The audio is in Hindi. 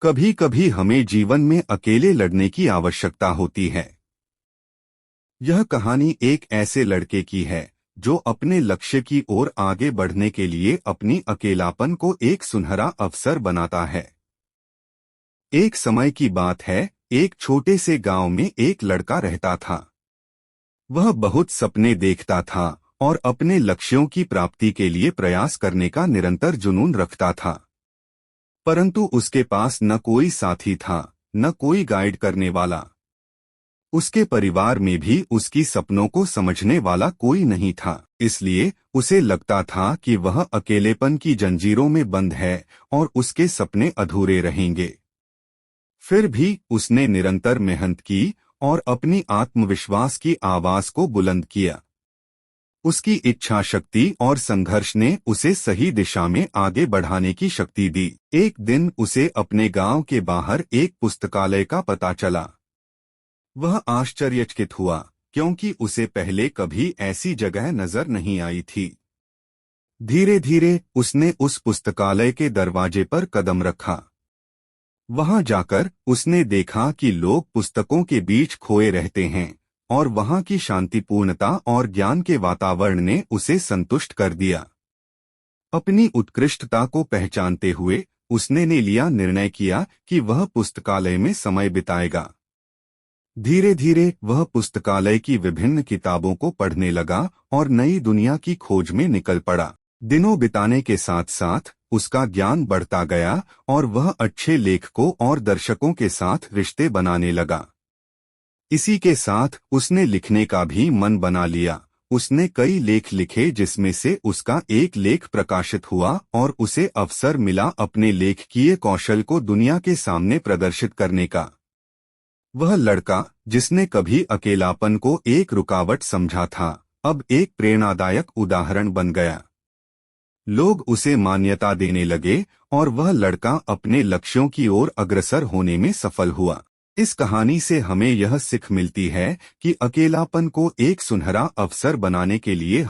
कभी कभी हमें जीवन में अकेले लड़ने की आवश्यकता होती है। यह कहानी एक ऐसे लड़के की है जो अपने लक्ष्य की ओर आगे बढ़ने के लिए अपनी अकेलापन को एक सुनहरा अवसर बनाता है। एक समय की बात है, एक छोटे से गांव में एक लड़का रहता था। वह बहुत सपने देखता था और अपने लक्ष्यों की प्राप्ति के लिए प्रयास करने का निरंतर जुनून रखता था। परंतु उसके पास न कोई साथी था, न कोई गाइड करने वाला। उसके परिवार में भी उसकी सपनों को समझने वाला कोई नहीं था। इसलिए उसे लगता था कि वह अकेलेपन की जंजीरों में बंद है और उसके सपने अधूरे रहेंगे। फिर भी उसने निरंतर मेहनत की और अपनी आत्मविश्वास की आवाज को बुलंद किया। उसकी इच्छा शक्ति और संघर्ष ने उसे सही दिशा में आगे बढ़ाने की शक्ति दी। एक दिन उसे अपने गांव के बाहर एक पुस्तकालय का पता चला। वह आश्चर्यचकित हुआ, क्योंकि उसे पहले कभी ऐसी जगह नजर नहीं आई थी। धीरे धीरे उसने उस पुस्तकालय के दरवाजे पर कदम रखा। वहां जाकर उसने देखा कि लोग पुस्तकों के बीच खोए रहते हैं और वहां की शांतिपूर्णता और ज्ञान के वातावरण ने उसे संतुष्ट कर दिया। अपनी उत्कृष्टता को पहचानते हुए उसने लिया निर्णय किया कि वह पुस्तकालय में समय बिताएगा। धीरे धीरे वह पुस्तकालय की विभिन्न किताबों को पढ़ने लगा और नई दुनिया की खोज में निकल पड़ा। दिनों बिताने के साथ साथ उसका ज्ञान बढ़ता गया और वह अच्छे लेखकों और दर्शकों के साथ रिश्ते बनाने लगा। इसी के साथ उसने लिखने का भी मन बना लिया। उसने कई लेख लिखे, जिसमें से उसका एक लेख प्रकाशित हुआ और उसे अवसर मिला अपने लेखकीय कौशल को दुनिया के सामने प्रदर्शित करने का। वह लड़का जिसने कभी अकेलापन को एक रुकावट समझा था, अब एक प्रेरणादायक उदाहरण बन गया। लोग उसे मान्यता देने लगे और वह लड़का अपने लक्ष्यों की ओर अग्रसर होने में सफल हुआ। इस कहानी से हमें यह सीख मिलती है कि अकेलापन को एक सुनहरा अवसर बनाने के लिए